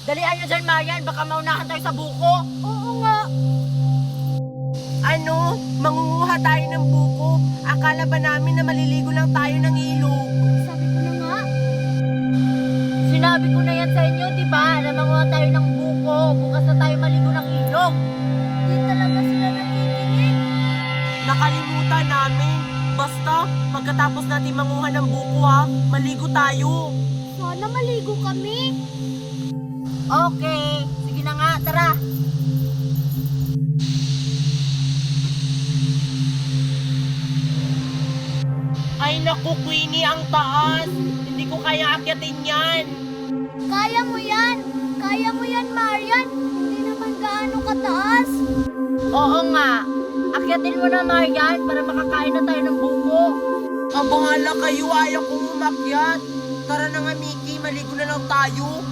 Dalian nyo dyan, Marian. Baka maunahan tayo sa buko. Oo nga. Ano? Mangunguha tayo ng buko. Akala ba namin na maliligo lang tayo ng ilog? Sabi ko na nga. Sinabi ko na yan sa inyo, diba? Na manguha tayo ng buko. Bukas na tayo maligo ng ilog. Di talaga sila nakikinig. Nakalimutan namin. Basta, pagkatapos natin manguha ng buko ha, maligo tayo. Sana maligo kami. Okay. Sige na nga, tara. Ay naku, Queenie, ang taas. Hindi ko kaya akyatin yan. Kaya mo yan. Kaya mo yan, Marian. Hindi naman gaano kataas. Oo nga. Akyatin mo na, Marian, para makakain na tayo ng buko. Ang bahala kayo, ayaw kong umakyat. Tara na nga, Mickey, maligo na lang tayo.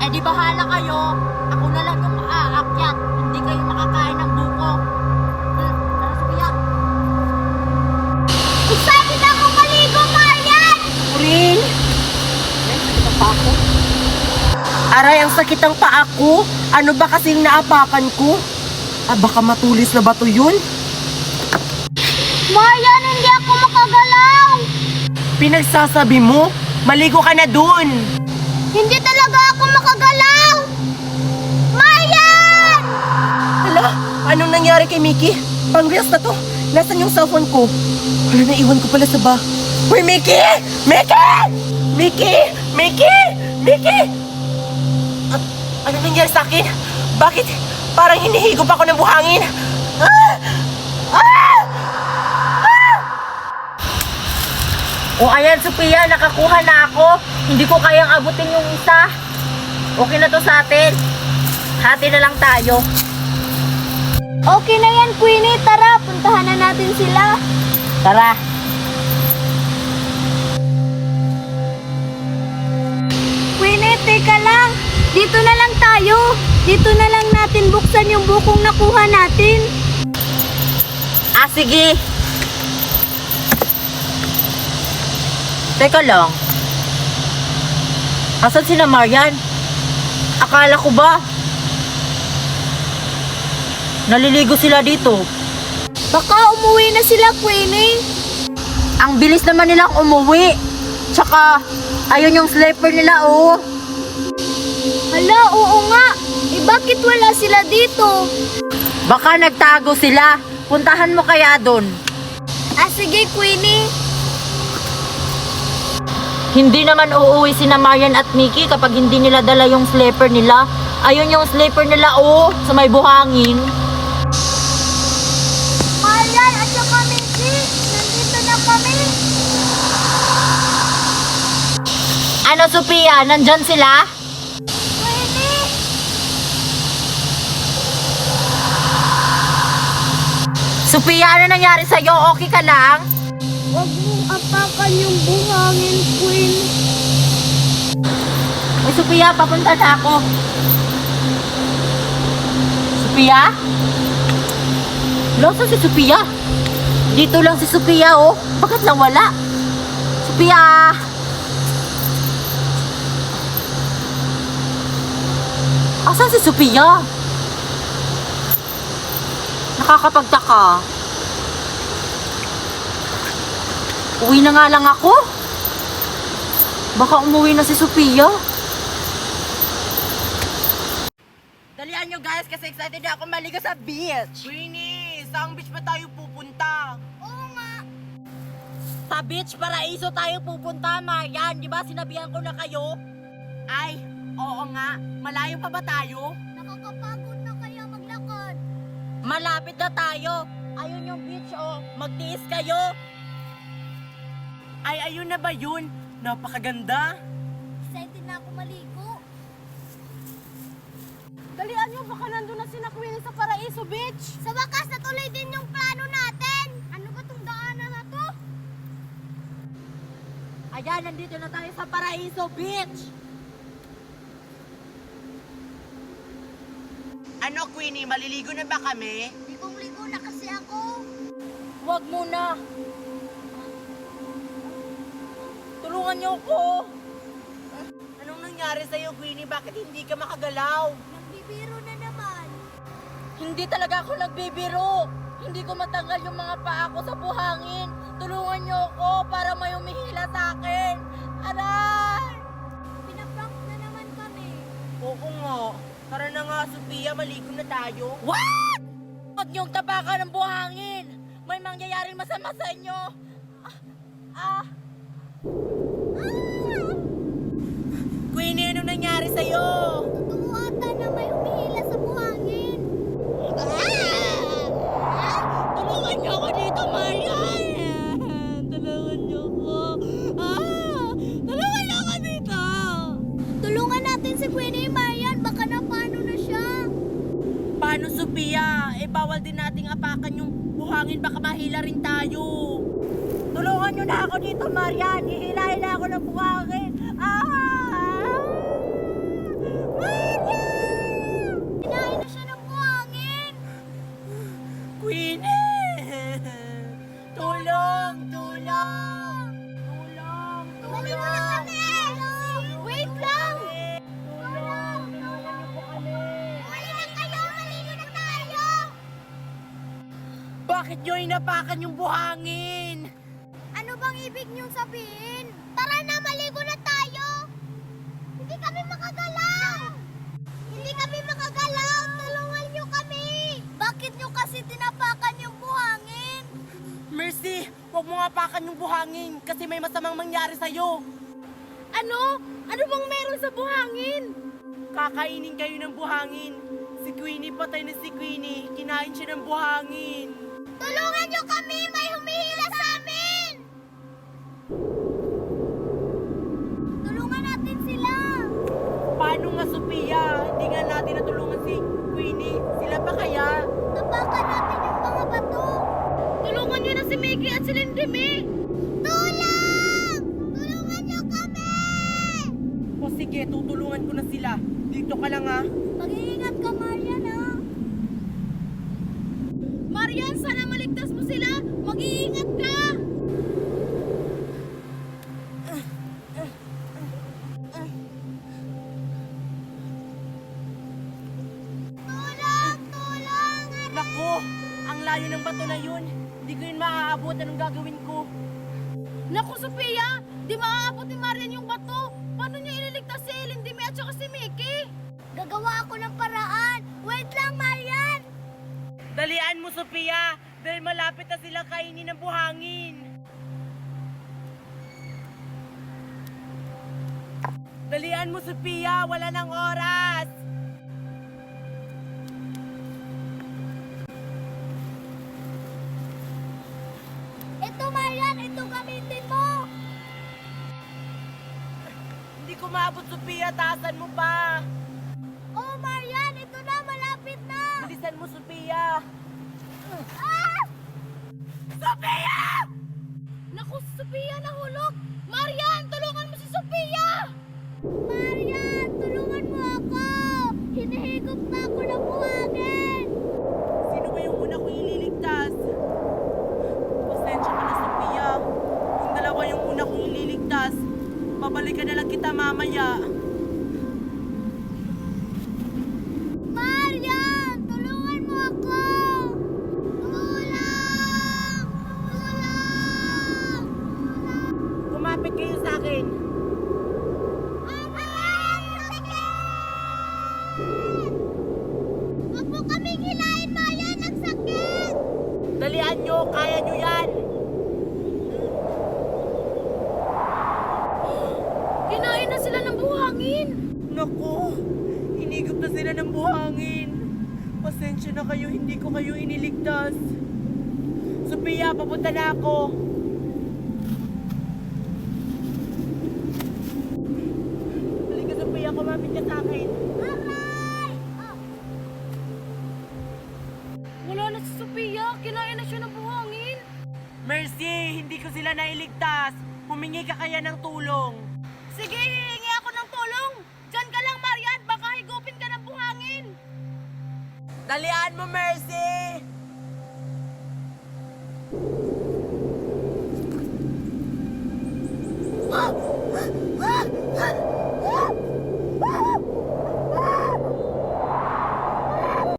Eh di bahala kayo. Ako na lang yung aakyat. Hindi kayo makakain ng buko. Tara, Sophia. Excited ako maligo, Marian! Rin! Aray, ang sakit ang paa ko. Ano ba kasing naapakan ko? Ah, baka matulis na ba to yun? Marian, hindi ako makagalaw! Pinagsasabi mo? Maligo ka na dun! Hindi talaga ako makagalaw! Marian! Hala, anong nangyari kay Mickey? Pang-reels na to. Nasaan yung cellphone ko? Hala, naiwan ko pala sa ba. Uy, Mickey! Mickey! Mickey! Mickey! Mickey! At ano nangyari sa akin? Bakit parang hinihigop ako ng buhangin? Ah! Ah! Ah! O ayan, Sophia, nakakuha na ako. Hindi ko kayang abutin yung isa. Okay na to sa atin. Hati na lang tayo. Okay na yan, Queenie. Tara, puntahan na natin sila. Tara. Queenie, teka lang. Dito na lang tayo. Dito na lang natin buksan yung bukong nakuha natin. Ah, sige. Teka lang. Asan sila, Marian? Akala ko ba naliligo sila dito? Baka umuwi na sila, Queenie. Ang bilis naman nilang umuwi. Tsaka, ayun yung slipper nila, oh. Hala, oo nga. Eh, bakit wala sila dito? Baka nagtago sila. Puntahan mo kaya doon. Ah, sige, Queenie. Hindi naman uuwi sina Marian at Mickey kapag hindi nila dala yung slipper nila. Ayun yung slipper nila, oh, sa may buhangin. Marian at saka Mickey, nandito na kami. Ano, Sophia? Nandyan sila? Queenie! Sophia, ano nangyari sa'yo? Okay ka lang? Huwag mong apakan yung buhangin, Queen. Ay, Sophia, papunta na ako. Sophia? Lasa si Sophia? Dito lang si Sophia, oh. Bakit nawala? Sophia! Asan si Sophia? Nakakapagtaka. Uwi na nga lang ako. Baka umuwi na si Sophia. Dalian nyo guys kasi excited na ako maligo sa beach. Queenie, saan beach ba tayo pupunta? Oo nga. Sa beach Paraiso tayo pupunta, Marian. Di ba sinabihan ko na kayo? Ay, oo nga. Malayo pa ba tayo? Nakakapagod na kaya maglakad. Malapit na tayo. Ayun yung beach, oh. Magtiis kayo. Ay, ayun na ba yun? Napakaganda. Excited na ako maligo. Dalian nyo, baka nandun na si Queenie sa Paraiso Beach. Sa wakas, natuloy din yung plano natin. Ano ba tong daanan na to? Ayan, nandito na tayo sa Paraiso Beach. Ano, Queenie, maliligo na ba kami? Ligong-ligo na kasi ako. Huwag muna. Tulungan niyo ako. Anong nangyari sa'yo, Queenie? Bakit hindi ka makagalaw? Nagbibiro na naman. Hindi talaga ako nagbibiro. Hindi ko matanggal yung mga paa ko sa buhangin. Tulungan niyo ako para may umihila sa akin. Aray! Pinaprank na naman kami. Oo nga. Tara na nga, Sophia, maligo na tayo. What? Huwag niyong tapakan ng buhangin. May mangyayaring masama sa inyo. Queenie, anong nangyari sa'yo? Totoo ata na may humihila sa buhangin. Tulungan niyo ako dito, Marian! Tulungan niyo ako. Tulungan niyo ako dito! Tulungan natin si Queenie Marian. Baka napano na siya. Paano, Sophia? Bawal din nating apakan yung buhangin. Baka mahila rin tayo. Tulungan niyo na ako dito, Marian. Hihilahin na ako ng buhangin. Hinahin na siya ng buhangin. Queenie! Tulong! Tulong! Tulong! Maligo na kami. Wait lang. Tulong! Tulungan niyo po kami! Mali na kayo. Maligo na tayo. Bakit niyo inapakan yung buhangin? Ano bang ibig niyong sabihin? Tara na, maligo na tayo. Hindi kami makagalaw. Hindi kami makagalaw. Tulungan niyo kami. Bakit niyo kasi tinapakan yung buhangin? Mercy, huwag mo apakan yung buhangin kasi may masamang mangyari sa'yo. Ano? Ano bang meron sa buhangin? Kakainin kayo ng buhangin. Si Queenie, patay na si Queenie. Kinain siya ng buhangin. Tulungan niyo kami. May humihila sa amin. Tulungan natin sila. Paano nga, Sophia? Hindi nga natin natulungan si Queenie. Sila pa kaya? Tapakan natin yung mga bato. Tulungan niyo na si Mickey at si Lindy May. Tulong! Tulungan niyo kami! O sige, tutulungan ko na sila. Dito ka lang, ha? Mag-iingat ka, Marian, ha? Marian, sana maligtas mo sila. Mag-iingat ka. Tulong! Tulong! Naku, ang layo ng bato na yun. Hindi ko yun maaabot. Anong gagawin ko? Naku, Sophia, di maaabot ni Marian yung bato. Paano niya ililigtas si Lindy May at saka si Mickey? Gagawa ako ng paraan. Wait lang, Marian! Dalian mo, Sophia. Dahil malapit na sila kainin ng buhangin. Dalian mo, Sophia. Wala nang oras. Ito, Marian! Ito gamitin mo! Hindi ko maabot, Sophia. Taasan mo pa. Oh, Marian! Ito na! Malapit na! Bilisan mo, Sophia. Ah! Sophia! Naku, Sophia, nahulog. Marian, tulungan mo si Sophia. Marian! Tulungan mo ako! Hinihigop na ako ng buhangin! Sino ba yung una kong ililigtas? Pasensya ka na, Sophia. Kung dalawa yung una kong ililigtas, babalikan na lang kita mamaya. Marian! Tulungan mo ako! Tulong! Tulong! Kumapit kayo sa akin. Marian! Sakit! Huwag mo kaming hilahin, Marian! Ang sakit! Dalian nyo, kaya nyo yan. Kinain na sila ng buhangin. Naku, hinigop na sila ng buhangin. Pasensya na kayo, hindi ko kayo iniligtas. Sophia, papunta na ako. Halika, Sophia, kumapit ka sa akin. Aray! Oh, Wala na si Sophia. Kinain na siya ng buhangin. Mercy, hindi ko sila nailigtas. Humingi ka kaya ng tulong. Sige, hihingi ako ng tulong. Diyan ka lang, Marian. Baka higupin ka ng buhangin. Dalian mo, Mercy!